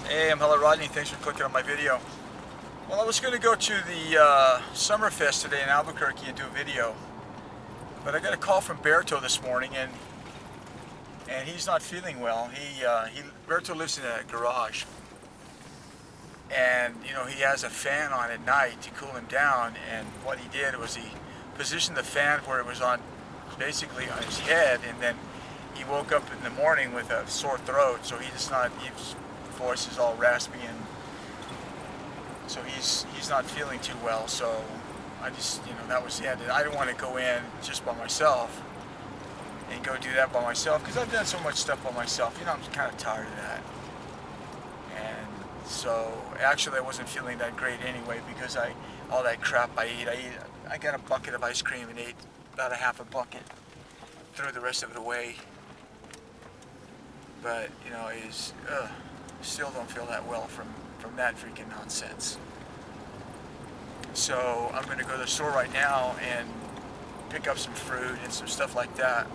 Hey, I'm Rodney. Thanks for clicking on my video. Well, I was going to go to the Summerfest today in Albuquerque and do a video, but I got a call from Berto this morning, and he's not feeling well. Berto lives in a garage, and he has a fan on at night to cool him down. And what he did was he positioned the fan where it was on, basically on his head, and then he woke up in the morning with a sore throat. So his voice is all raspy, and so he's not feeling too well. So I just, that was it. I didn't want to go in just by myself and go do that by myself, because I've done so much stuff by myself. I'm kind of tired of that. And so actually I wasn't feeling that great anyway, because all that crap I I got a bucket of ice cream and ate about a half a bucket, threw the rest of it away. But still don't feel that well from that freaking nonsense. So I'm going to go to the store right now and pick up some fruit and some stuff like that,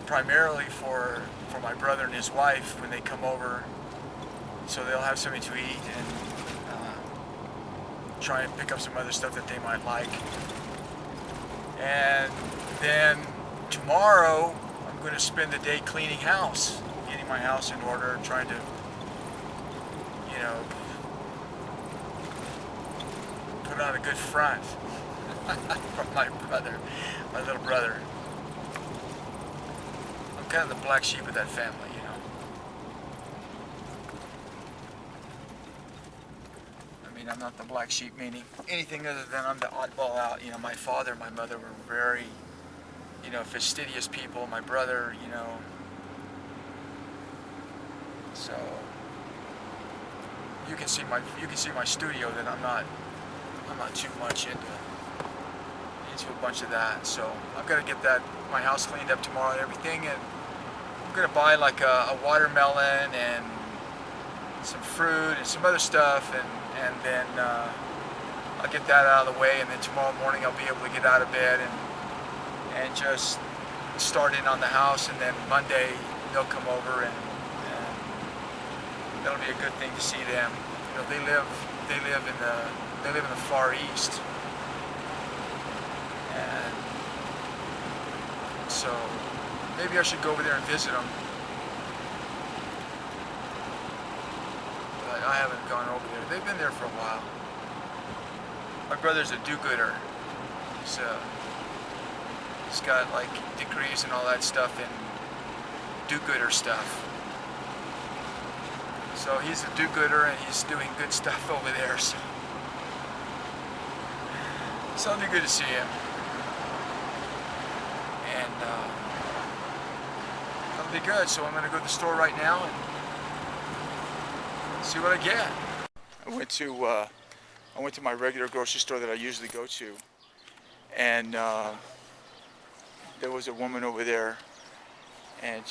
primarily for my brother and his wife when they come over, so they'll have something to eat, and try and pick up some other stuff that they might like. And then tomorrow I'm going to spend the day cleaning house, getting my house in order, trying to, put on a good front for my little brother. I'm kind of the black sheep of that family, I mean, I'm not the black sheep meaning anything other than I'm the oddball out. My father and my mother were very, fastidious people. My brother, so you can see my studio that I'm not too much into a bunch of that. So I've got to get my house cleaned up tomorrow and everything, and I'm gonna buy like a watermelon and some fruit and some other stuff, and then I'll get that out of the way, and then tomorrow morning I'll be able to get out of bed and just start in on the house, and then Monday they'll come over, and that'll be a good thing to see them. They live in the Far East, and so maybe I should go over there and visit them. But I haven't gone over there. They've been there for a while. My brother's a do-gooder. He's got like degrees and all that stuff in do-gooder stuff. So he's a do-gooder, and he's doing good stuff over there. So it'll be good to see him. And it'll be good. So I'm going to go to the store right now and see what I get. I went to my regular grocery store that I usually go to, and there was a woman over there, and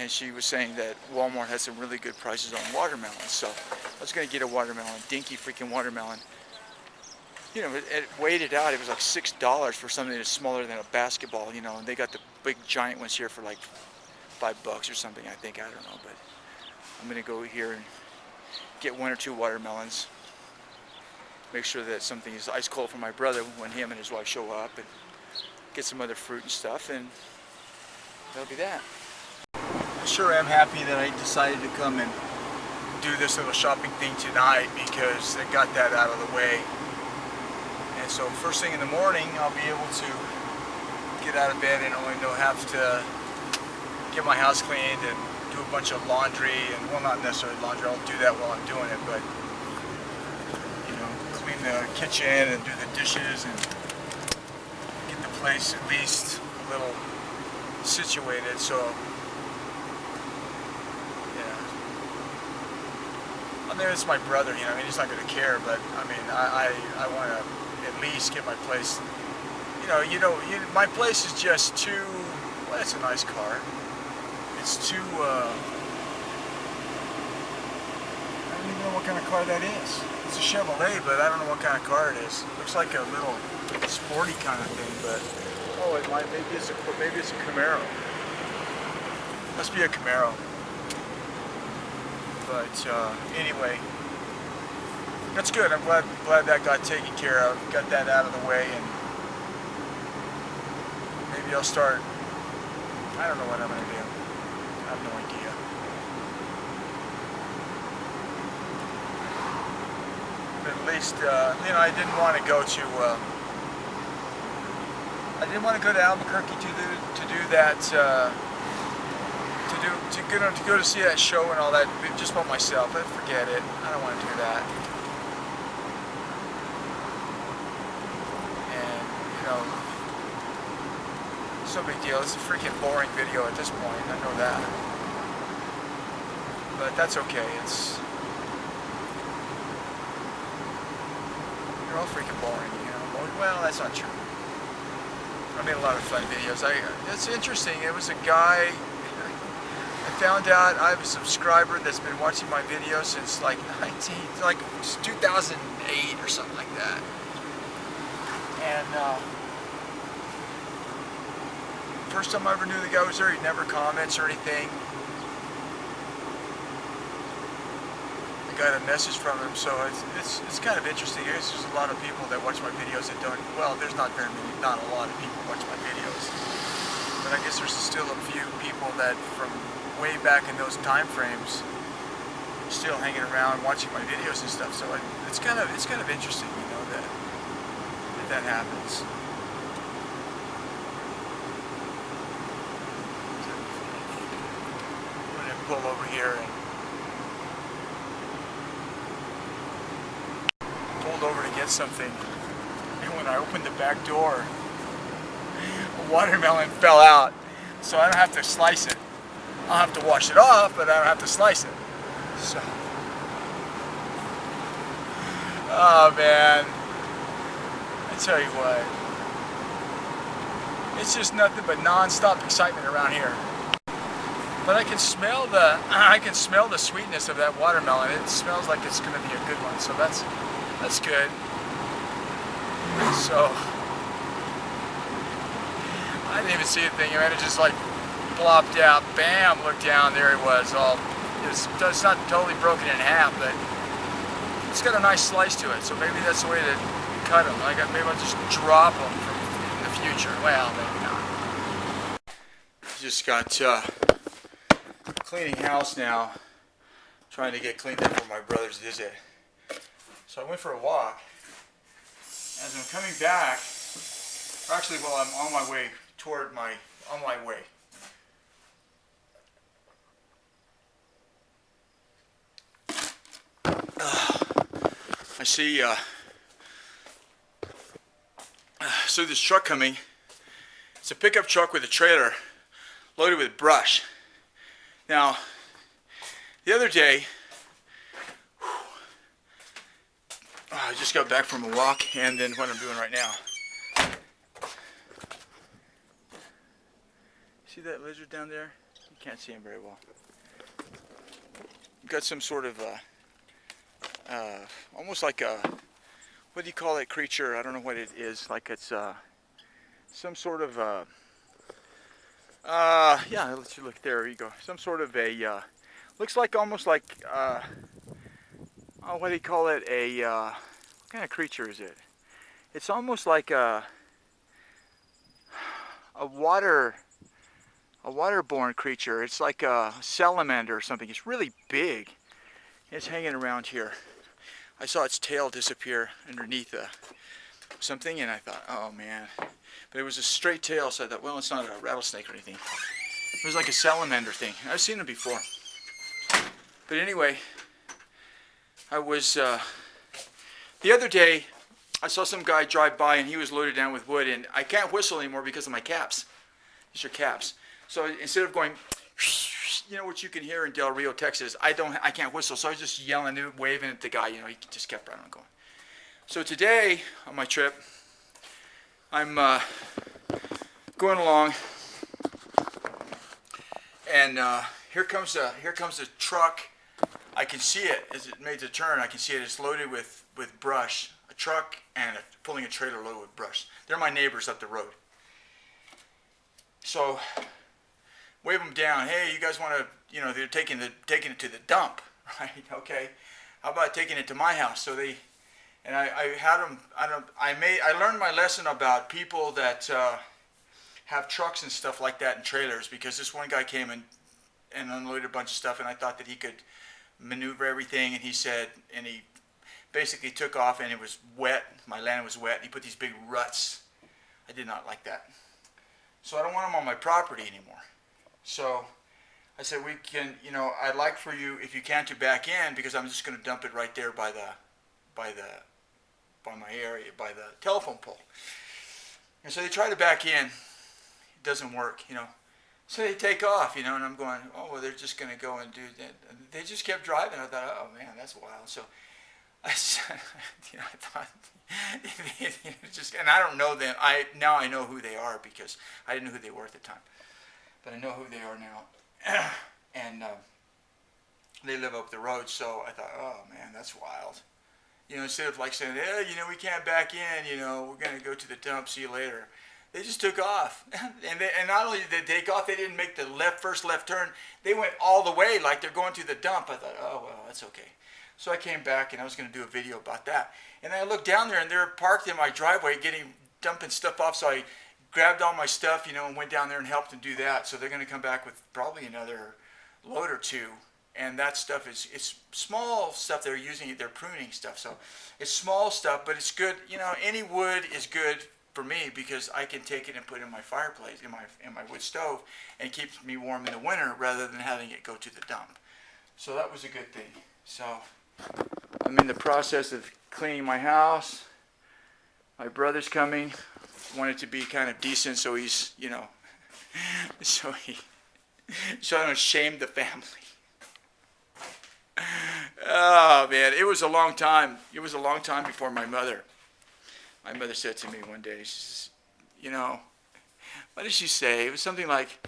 she was saying that Walmart had some really good prices on watermelons. So I was going to get a watermelon, dinky freaking watermelon. It weighed it out. It was like $6 for something that's smaller than a basketball, and they got the big giant ones here for like $5 or something, I think. I don't know, but I'm going to go here and get one or two watermelons. Make sure that something is ice cold for my brother when him and his wife show up, and get some other fruit and stuff, and that'll be that. I sure am happy that I decided to come and do this little shopping thing tonight, because they got that out of the way. And so first thing in the morning, I'll be able to get out of bed and only have to get my house cleaned and do a bunch of laundry, and well, not necessarily laundry, I'll do that while I'm doing it, but clean the kitchen and do the dishes and get the place at least a little situated. So I mean, it's my brother, he's not going to care, but I mean, I want to at least get my place, my place is just too, well, it's a nice car. It's too, I don't even know what kind of car that is. It's a Chevrolet, but I don't know what kind of car it is. Looks like a little sporty kind of thing, but, oh, maybe it's a Camaro. Must be a Camaro. But anyway, that's good. I'm glad that got taken care of. Got that out of the way, and maybe I'll start. I don't know what I'm gonna do. I have no idea. But at least, you know, I didn't want to go to. I didn't want to go to Albuquerque to do that. To go to see that show and all that just by myself. I forget it. I don't want to do that. And you know, it's no big deal. It's a freaking boring video at this point. I know that. But that's okay. They're all freaking boring. You know. Well, that's not true. I made a lot of fun videos. It's interesting. It was a guy. I found out I have a subscriber that's been watching my videos since like 2008 or something like that. And first time I ever knew the guy was there, he never comments or anything. I got a message from him, so it's kind of interesting. There's a lot of people that watch my videos that don't. Well, there's not very many, not a lot of people watch my videos, but I guess there's still a few people that from way back in those time frames still hanging around watching my videos and stuff. So it's kind of interesting, you know, that happens. I'm gonna pull over here and pulled over to get something, and when I opened the back door, a watermelon fell out, so I don't have to slice it. I'll have to wash it off, but I don't have to slice it. So, oh man, I tell you what, it's just nothing but non-stop excitement around here. But I can smell the sweetness of that watermelon. It smells like it's going to be a good one, so that's good. So, I didn't even see a thing. I mean, it just like plopped out, bam, look down, there it was. It's not totally broken in half, but it's got a nice slice to it, so maybe that's the way to cut them. Maybe I'll just drop them in the future. Well, maybe not. Just got cleaning house now, trying to get cleaned up for my brother's visit. So I went for a walk. As I'm coming back, or actually, well, I'm on my way on my way. I see this truck coming. It's a pickup truck with a trailer loaded with brush. Now, the other day, I just got back from a walk, and then what I'm doing right now. See that lizard down there? You can't see him very well. Got some sort of almost like a, what do you call that creature? I don't know what it is. Like it's some sort of yeah, I'll let you look. There you go. Some sort of a looks like almost like oh, what do you call it? What kind of creature is it? It's almost like a waterborne creature. It's like a salamander or something. It's really big. It's hanging around here. I saw its tail disappear underneath something, and I thought, oh man. But it was a straight tail, so I thought, well, it's not a rattlesnake or anything. It was like a salamander thing. I've seen it before. But anyway, I was, the other day, I saw some guy drive by, and he was loaded down with wood, and I can't whistle anymore because of my caps. These are caps. So instead of going, you know what you can hear in Del Rio, Texas, I can't whistle, so I was just yelling, waving at the guy, you know, he just kept right on going. So today, on my trip, I'm going along, and here comes the truck. I can see it as it made the turn. I can see it. It's loaded with brush. A truck and pulling a trailer loaded with brush. They're my neighbors up the road. So wave them down. Hey, you guys want to, you know, they're taking it to the dump, right? Okay. How about taking it to my house? So they, and I had them. I learned my lesson about people that have trucks and stuff like that and trailers, because this one guy came and unloaded a bunch of stuff, and I thought that he could maneuver everything, and he said, and he basically took off, and it was wet. My land was wet. And he put these big ruts. I did not like that. So I don't want them on my property anymore. So I said, we can, you know, I'd like for you, if you can, to back in, because I'm just going to dump it right there by my area, by the telephone pole. And so they try to back in. It doesn't work, you know. So they take off, you know, and I'm going, oh, well, they're just going to go and do that. And they just kept driving. I thought, oh, man, that's wild. So I said, you know, I thought, just, and I don't know them. Now I know who they are, because I didn't know who they were at the time. But I know who they are now. And they live up the road, so I thought, oh, man, that's wild. You know, instead of like saying, hey, you know, we can't back in, you know, we're going to go to the dump, see you later. They just took off. And not only did they take off, they didn't make the first left turn. They went all the way like they're going to the dump. I thought, oh, well, that's okay. So I came back, and I was going to do a video about that. And I looked down there, and they're parked in my driveway dumping stuff off. So I grabbed all my stuff, you know, and went down there and helped them do that. So they're going to come back with probably another load or two. And that stuff it's small stuff they're using. They're pruning stuff. So it's small stuff, but it's good. You know, any wood is good for me, because I can take it and put it in my fireplace, in my wood stove, and it keeps me warm in the winter rather than having it go to the dump. So that was a good thing. So I'm in the process of cleaning my house. My brother's coming. Wanted to be kind of decent, so he's, you know, so I don't shame the family. Oh man, it was a long time. It was a long time before my mother said to me one day, she says, you know, what did she say? It was something like,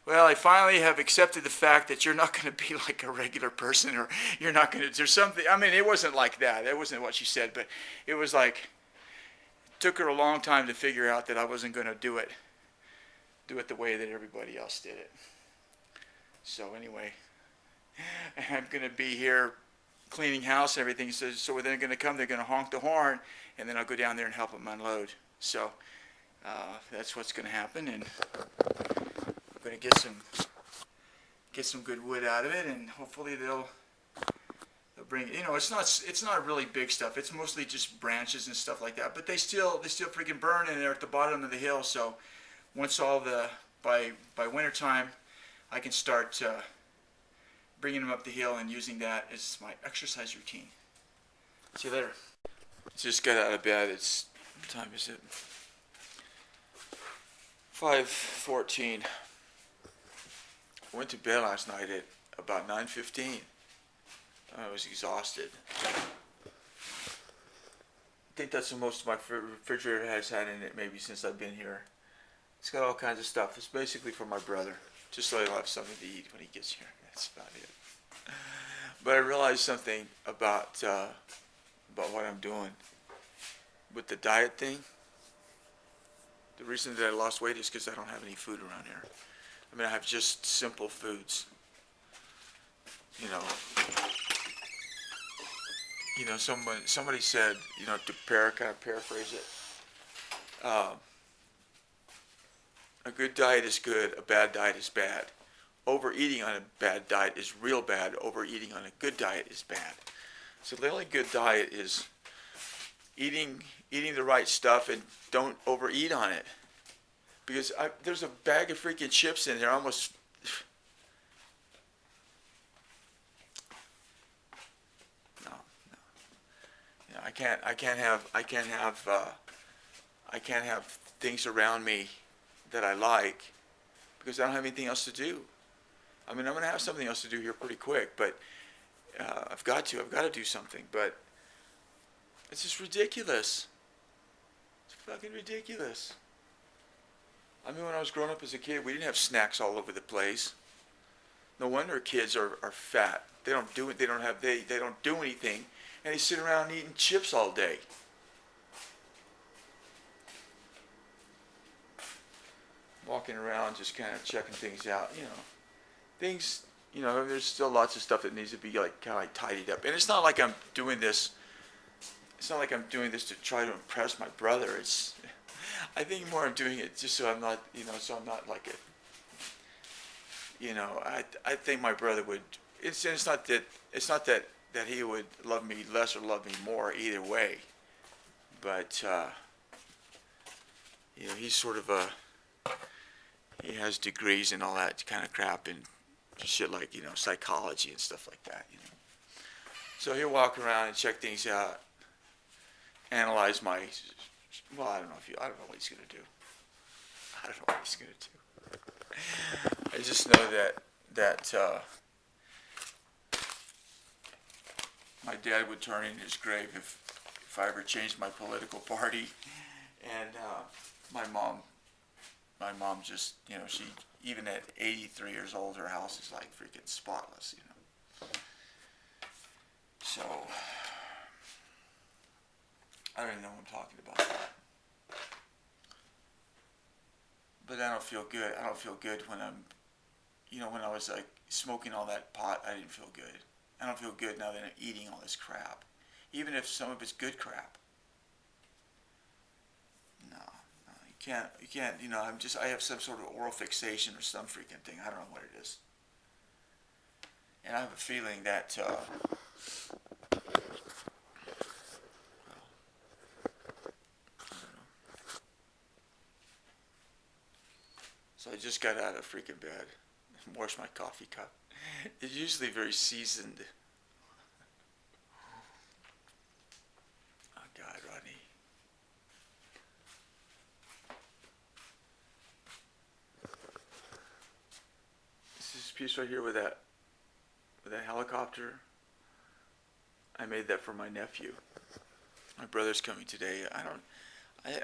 well, I finally have accepted the fact that you're not going to be like a regular person, or you're not going to, there's something, I mean, it wasn't like that. That wasn't what she said, but it was like, it took her a long time to figure out that I wasn't going to do it the way that everybody else did it. So anyway, I'm going to be here cleaning house and everything. So they're going to come, they're going to honk the horn, and then I'll go down there and help them unload. So that's what's going to happen, and I'm going to get some good wood out of it, and hopefully they'll bring, you know, it's not really big stuff. It's mostly just branches and stuff like that. But they still freaking burn, and they're at the bottom of the hill. So once by winter time, I can start bringing them up the hill and using that as my exercise routine. See you later. Just got out of bed. What time is it? 5:14. I went to bed last night at about 9:15. I was exhausted. I think that's the most my refrigerator has had in it maybe since I've been here. It's got all kinds of stuff. It's basically for my brother, just so he'll have something to eat when he gets here. That's about it. But I realized something about what I'm doing with the diet thing. The reason that I lost weight is because I don't have any food around here. I mean, I have just simple foods. You know, somebody said, you know, to kind of paraphrase it, a good diet is good, a bad diet is bad. Overeating on a bad diet is real bad. Overeating on a good diet is bad. So the only good diet is eating the right stuff, and don't overeat on it. Because there's a bag of freaking chips in there, almost. No. You know, I can't have things around me that I like, because I don't have anything else to do. I mean, I'm going to have something else to do here pretty quick, but I've got to do something. But it's just ridiculous. It's fucking ridiculous. I mean, when I was growing up as a kid, we didn't have snacks all over the place. No wonder kids are fat. They don't do anything, and they sit around eating chips all day. walking around, just kind of checking things out. Things. There's still lots of stuff that needs to be like kind of like tidied up. And it's not like I'm doing this. It's not like I'm doing this to try to impress my brother. I think more I'm doing it just so I'm not, so I'm not like I think my brother would. It's not that he would love me less or love me more either way, but he's sort of he has degrees and all that kind of crap and shit like psychology and stuff like that. So he'll walk around and check things out, analyze my. Well, I don't know what he's gonna do. I don't know what he's gonna do. I just know that my dad would turn in his grave if I ever changed my political party, and my mom just she even at 83 years old her house is like freaking spotless. So I don't even know what I'm talking about. But I don't feel good. I don't feel good when I'm, when I was like smoking all that pot, I didn't feel good. I don't feel good now that I'm eating all this crap. Even if some of it's good crap. No, you can't, I have some sort of oral fixation or some freaking thing. I don't know what it is. And I have a feeling that, so I just got out of freaking bed and washed my coffee cup. It's usually very seasoned. Oh God, Rodney. This piece right here with that helicopter. I made that for my nephew. My brother's coming today. I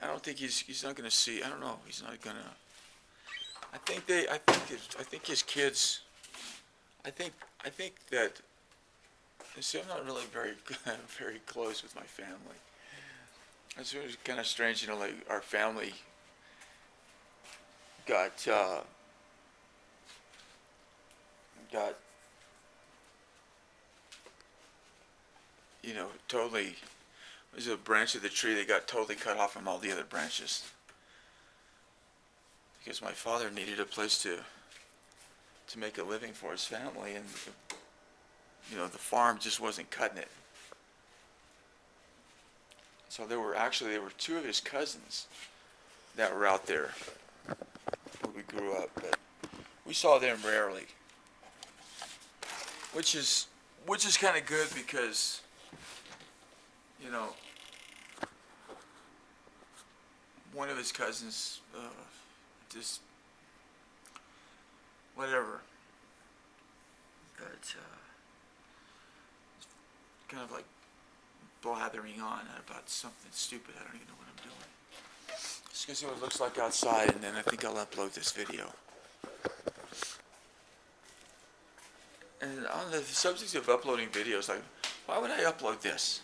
don't think he's not gonna see. I don't know. He's not gonna. I think his kids. I think that. See, I'm not really very close with my family. It's kind of strange, like our family got totally. There's a branch of the tree that got totally cut off from all the other branches. Because my father needed a place to make a living for his family, and the farm just wasn't cutting it. So there were two of his cousins that were out there when we grew up, but we saw them rarely, which is kind of good because one of his cousins just whatever, but kind of like blathering on about something stupid. I don't even know what I'm doing. Just gonna see what it looks like outside, and then I think I'll upload this video. And on the subject of uploading videos, like, why would I upload this?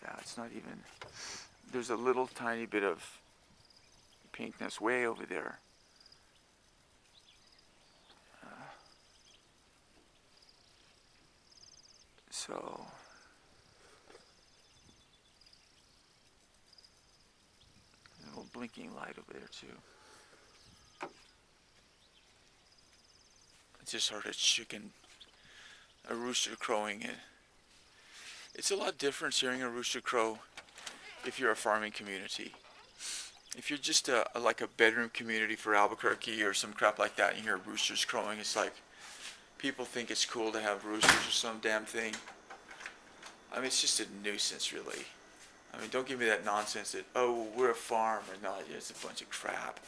Yeah, it's not even. There's a little tiny bit of pinkness way over there. So a little blinking light over there too. I just heard a rooster crowing. It's a lot different hearing a rooster crow if you're a farming community. If you're just like a bedroom community for Albuquerque or some crap like that, and you hear roosters crowing, it's like people think it's cool to have roosters or some damn thing. I mean, it's just a nuisance, really. I mean, don't give me that nonsense that, oh, we're a farm, or no, it's a bunch of crap.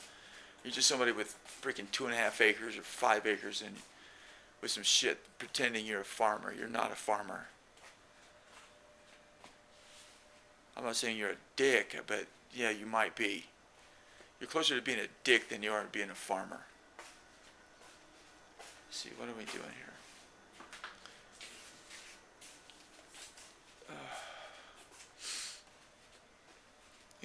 You're just somebody with freaking 2.5 acres or 5 acres and with some shit pretending you're a farmer. You're not a farmer. I'm not saying you're a dick, but yeah, you might be. You're closer to being a dick than you are to being a farmer. Let's see, what are we doing here?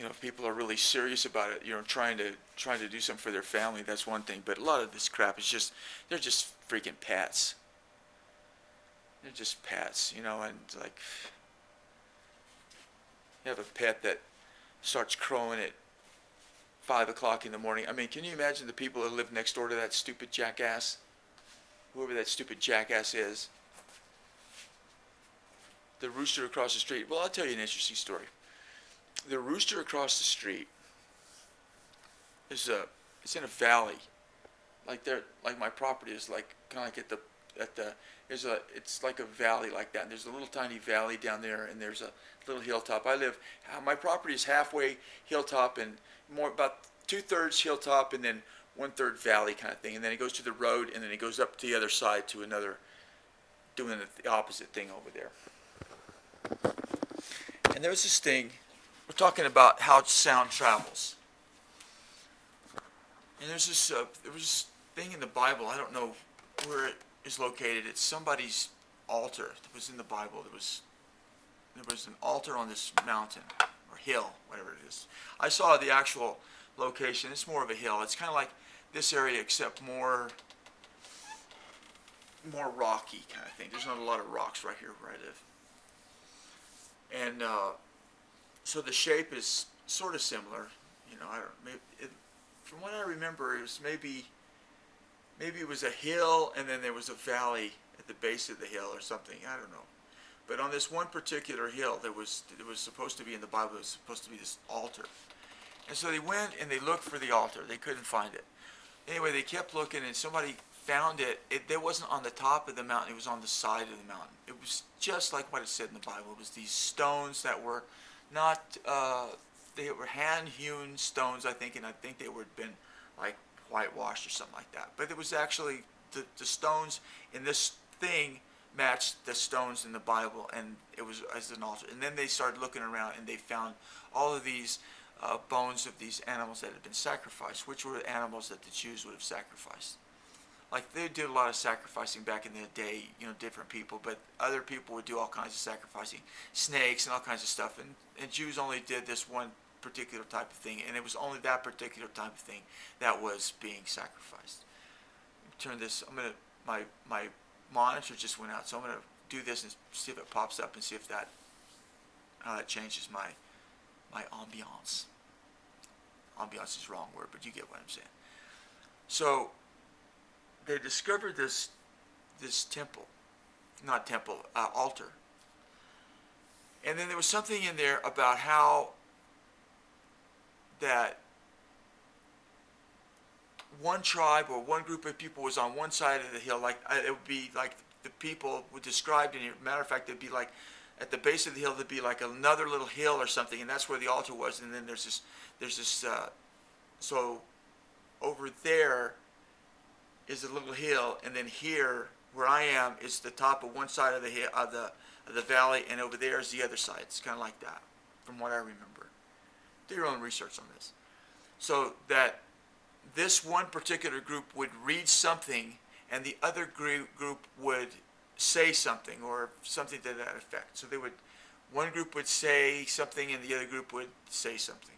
if people are really serious about it, trying to do something for their family, that's one thing. But a lot of this crap is they're just freaking pets. They're just pets, and like, you have a pet that starts crowing at 5 o'clock in the morning. I mean, can you imagine the people that live next door to that stupid jackass? Whoever that stupid jackass is. The rooster across the street. Well, I'll tell you an interesting story. The rooster across the street it's in a valley. Like my property is like kind of like it's like a valley like that. And there's a little tiny valley down there, and there's a little hilltop. My property is halfway hilltop and more about 2/3 hilltop and then 1/3 valley kind of thing. And then it goes to the road, and then it goes up to the other side to another, doing the opposite thing over there. And there was this thing, we're talking about how sound travels. And there was this thing in the Bible, I don't know where it is located. It's somebody's altar that was in the Bible. There was an altar on this mountain or hill, whatever it is. I saw the actual location. It's more of a hill. It's kind of like this area, except more rocky kind of thing. There's not a lot of rocks right here where I live. And so the shape is sort of similar. From what I remember, it was maybe it was a hill, and then there was a valley at the base of the hill or something. I don't know. But on this one particular hill, there was supposed to be, in the Bible, it was supposed to be this altar. And so they went and they looked for the altar. They couldn't find it. Anyway, they kept looking, and somebody found it. It wasn't on the top of the mountain. It was on the side of the mountain. It was just like what it said in the Bible. It was these stones that were not, they were hand-hewn stones, I think, and I think they had been like whitewashed or something like that. But it was actually, the stones in this thing matched the stones in the Bible, and it was as an altar. And then they started looking around, and they found all of these bones of these animals that had been sacrificed, which were the animals that the Jews would have sacrificed. Like, they did a lot of sacrificing back in the day, different people, but other people would do all kinds of sacrificing, snakes and all kinds of stuff, and Jews only did this one particular type of thing, and it was only that particular type of thing that was being sacrificed. Turn this, my monitor just went out, so I'm going to do this and see if it pops up and see if how that changes my ambiance. Ambiance is the wrong word, but you get what I'm saying. So they discovered this altar. And then there was something in there about how that one tribe or one group of people was on one side of the hill, like it would be like the people were described in here. Matter of fact, it'd be like at the base of the hill, there'd be like another little hill or something, and that's where the altar was. And then there's this. So over there is a little hill, and then here where I am is the top of one side of the hill, of the valley, and over there is the other side. It's kind of like that, from what I remember. Do your own research on this. So that this one particular group would read something, and the other group would say something, or something to that effect. So one group would say something, and the other group would say something.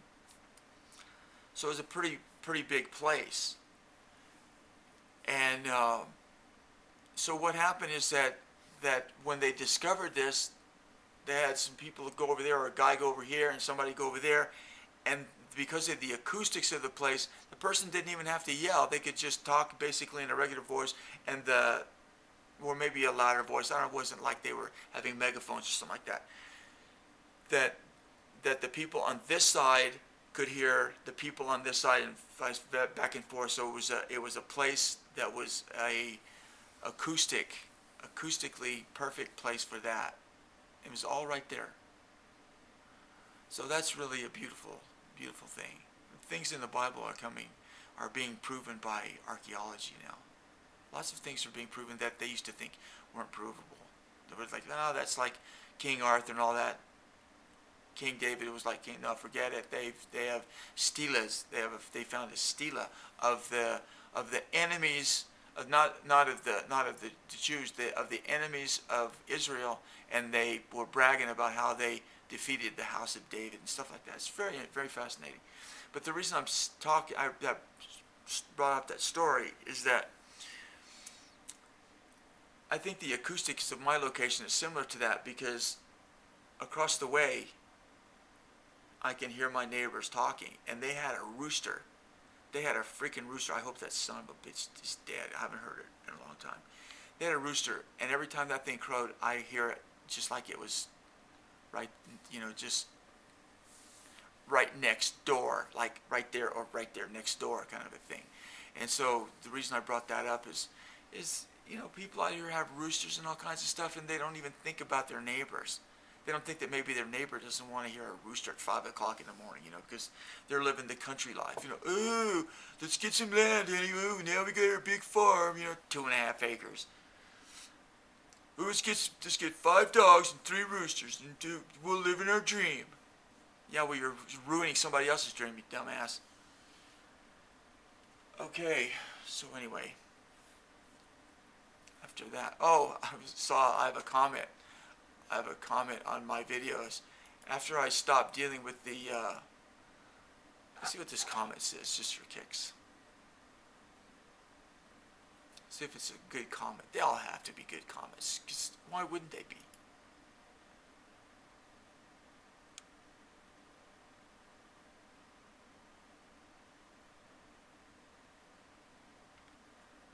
So it was a pretty big place. And so what happened is that when they discovered this, they had some people go over there, or a guy go over here, and somebody go over there, and because of the acoustics of the place, the person didn't even have to yell. They could just talk basically in a regular voice, or maybe a louder voice. I don't know, it wasn't like they were having megaphones or something like that. That the people on this side could hear the people on this side, and back and forth. So it was a place that was a acoustically perfect place for that. It was all right there. So that's really a beautiful thing. Things in the Bible are being proven by archaeology now. Lots of things are being proven that they used to think weren't provable. They were like, no, that's like King Arthur and all that. King David was like, no, forget it. They have stelas. They found a stela of the enemies of not of the Jews, of the enemies of Israel, and they were bragging about how they defeated the house of David and stuff like that. It's very, very fascinating. But the reason I'm talking, I brought up that story is that I think the acoustics of my location is similar to that, because across the way I can hear my neighbors talking, and they had a rooster. They had a freaking rooster. I hope that son of a bitch is dead. I haven't heard it in a long time. They had a rooster, and every time that thing crowed, I hear it just like it was right, just right next door, like right there or right there next door kind of a thing. And so the reason I brought that up is people out here have roosters and all kinds of stuff, and they don't even think about their neighbors. They don't think that maybe their neighbor doesn't want to hear a rooster at 5 o'clock in the morning, because they're living the country life. Oh, let's get some land, honey. Oh, now we got our big farm, 2.5 acres. Oh, let's get 5 dogs and 3 roosters, and we'll live in our dream. Yeah, well, you're ruining somebody else's dream, you dumbass. Okay, so anyway, after that, I have a comment. I have a comment on my videos. After I stopped dealing with the, let's see what this comment says, just for kicks. See if it's a good comment. They all have to be good comments, because why wouldn't they be?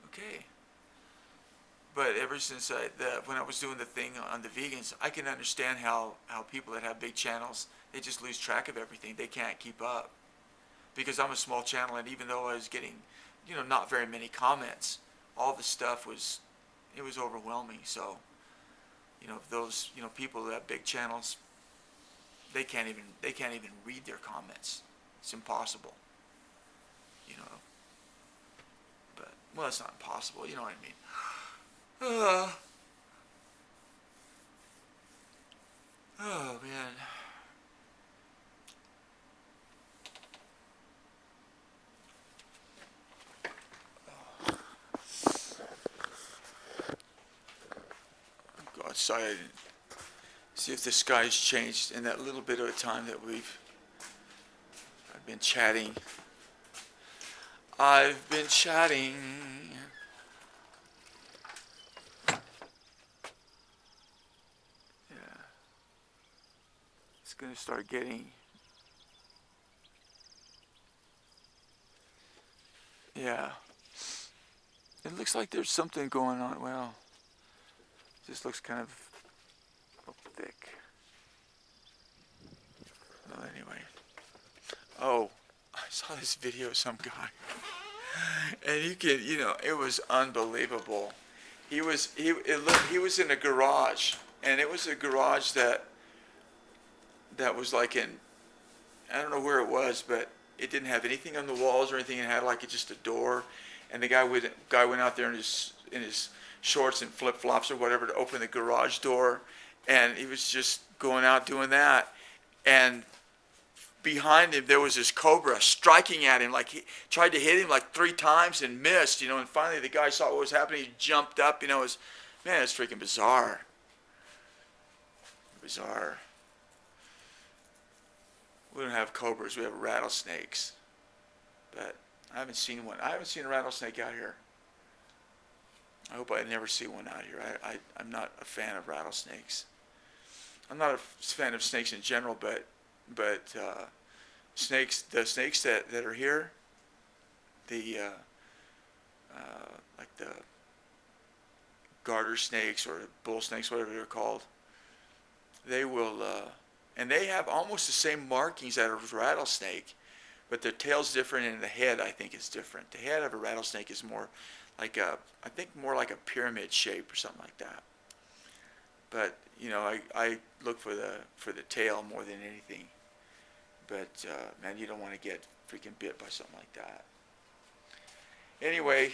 Okay. But ever since when I was doing the thing on the vegans, I can understand how people that have big channels, they just lose track of everything. They can't keep up. Because I'm a small channel, and even though I was getting, not very many comments, all the stuff was overwhelming. So, those, people that have big channels, they can't even read their comments. It's impossible. But, well, it's not impossible, you know what I mean. Oh man. Go outside and see if the sky's changed in that little bit of a time that I've been chatting. Going to start getting, yeah, it looks like there's something going on. Well, this looks kind of thick. Well, anyway, I saw this video of some guy, and it was unbelievable. He was in a garage, and it was a garage that was like I don't know where it was, but it didn't have anything on the walls or anything. It had just a door, and the guy went out there in his shorts and flip flops or whatever to open the garage door, and he was just going out doing that, and behind him there was this cobra striking at him, like he tried to hit him 3 times and missed, and finally the guy saw what was happening. He jumped up, it's freaking bizarre. We don't have cobras, we have rattlesnakes. But I haven't seen one. I haven't seen a rattlesnake out here. I hope I never see one out here. I'm not a fan of rattlesnakes. I'm not a fan of snakes in general, but snakes, the snakes that are here, like the garter snakes or bull snakes, whatever they're called, they will, and they have almost the same markings as a rattlesnake, but their tail's different and the head, I think, is different. The head of a rattlesnake is more like more like a pyramid shape or something like that. But I look for the tail more than anything. But man, you don't want to get freaking bit by something like that. Anyway,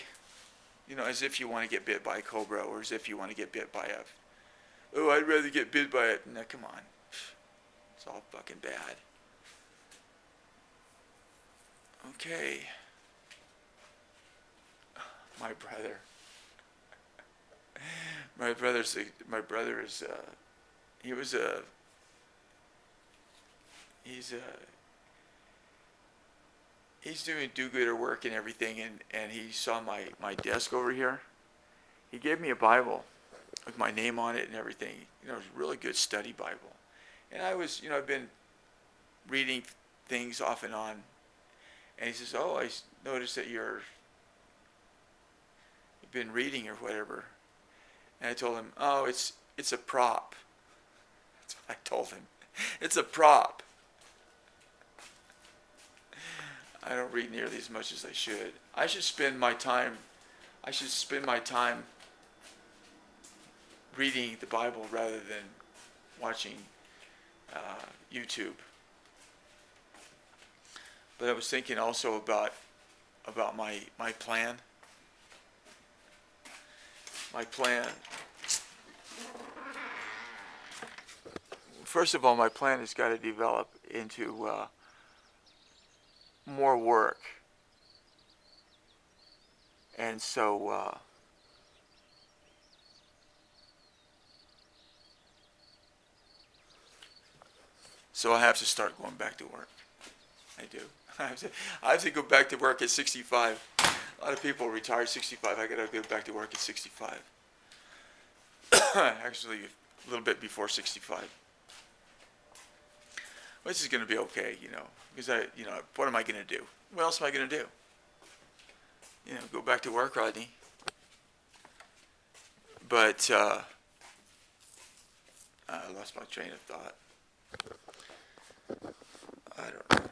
as if you want to get bit by a cobra, or as if you want to get bit by I'd rather get bit by it. No, come on. It's all fucking bad. Okay. My brother is he was he's he's doing do-gooder work and everything, and he saw my desk over here. He gave me a Bible with my name on it and everything. You know, it was a really good study Bible. And I was, you know, I've been reading things off and on. And he says, "Oh, I noticed that you've been reading or whatever." And I told him, "Oh, it's a prop." That's what I told him. It's a prop. I don't read nearly as much as I should. I should spend my time reading the Bible rather than watching YouTube. But I was thinking also about my plan. My plan. First of all, my plan has got to develop into more work. And so I have to start going back to work. I do. I have to go back to work at 65. A lot of people retire at 65. I got to go back to work at 65. Actually, a little bit before 65. Which is going to be okay, you know, because what am I going to do? What else am I going to do? You know, go back to work, Rodney. But I lost my train of thought. I don't know.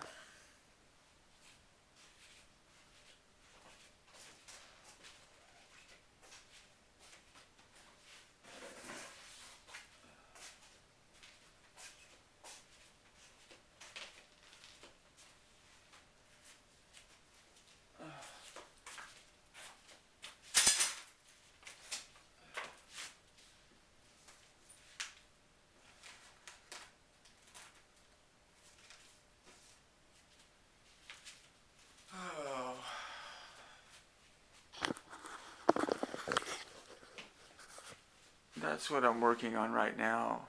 That's what I'm working on right now.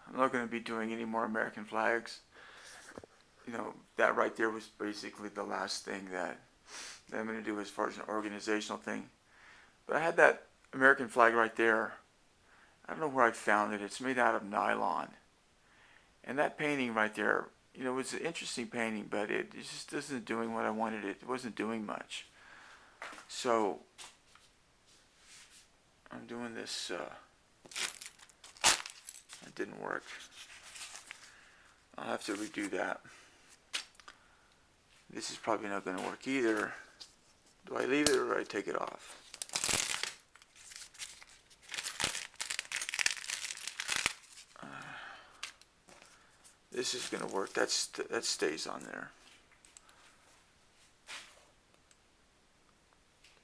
I'm not going to be doing any more American flags. You know, that right there was basically the last thing that I'm going to do as far as an organizational thing. But I had that American flag right there. I don't know where I found it. It's made out of nylon. And that painting right there, you know, it was an interesting painting, but it just isn't doing what I wanted it. It wasn't doing much. So I'm doing this. It didn't work. I'll have to redo that. This is probably not going to work either. Do I leave it or do I take it off? This is going to work. That stays on there.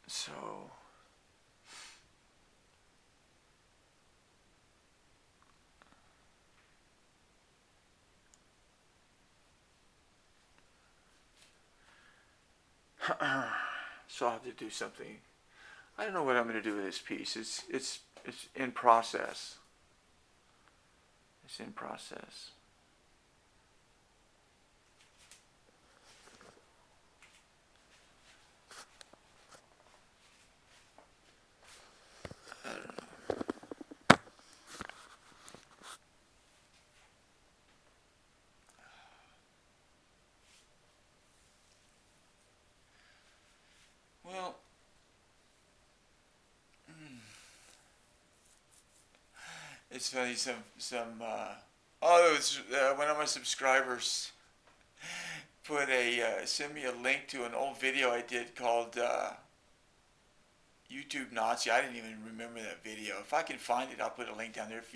So I'll have to do something. I don't know what I'm going to do with this piece. It's in process. It's in process. I don't know. Well, it's funny. One of my subscribers sent me a link to an old video I did called YouTube Nazi. I didn't even remember that video. If I can find it, I'll put a link down there. If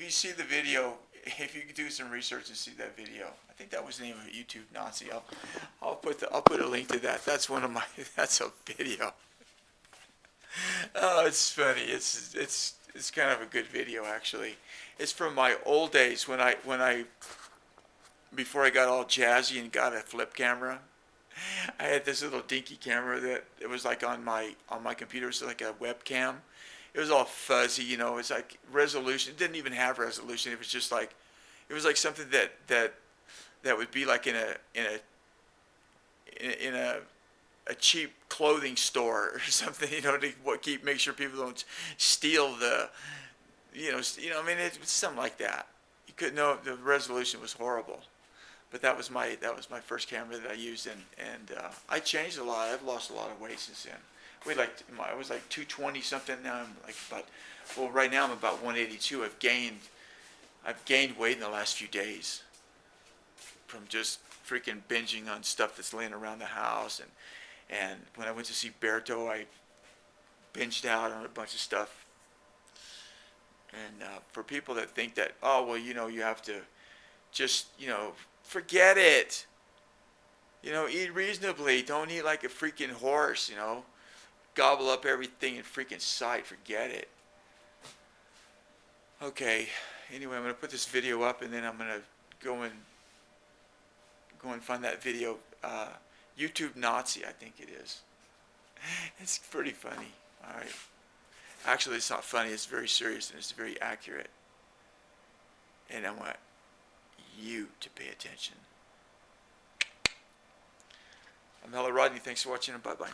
you see the video, if you could do some research and see that video, I think that was the name of it, YouTube Nazi. I'll put a link to that. That's that's a video. Oh, it's funny. It's kind of a good video actually. It's from my old days when I before I got all jazzy and got a flip camera. I had this little dinky camera that it was like on my computer, it was like a webcam, It was all fuzzy, you know. It's like resolution. It didn't even have resolution. It was just like, it was like something that would be like in a cheap clothing store or something, you know, to make sure people don't steal the, I mean, it's something like that. You couldn't know the resolution was horrible, but that was my first camera that I used, and I changed a lot. I've lost a lot of weight since then. I was like 220 something. Now I'm like right now I'm about 182. I've gained weight in the last few days from just freaking binging on stuff that's laying around the house, and when I went to see Berto, I binged out on a bunch of stuff. And for people that think that, oh well, you have to just, forget it. Eat reasonably. Don't eat like a freaking horse. Gobble up everything in freaking sight. Forget it. Okay. Anyway, I'm gonna put this video up, and then I'm gonna go and find that video. YouTube Nazi, I think it is. It's pretty funny. All right. Actually, it's not funny. It's very serious, and it's very accurate. And I want you to pay attention. I'm Hello Rodney. Thanks for watching, and bye-bye.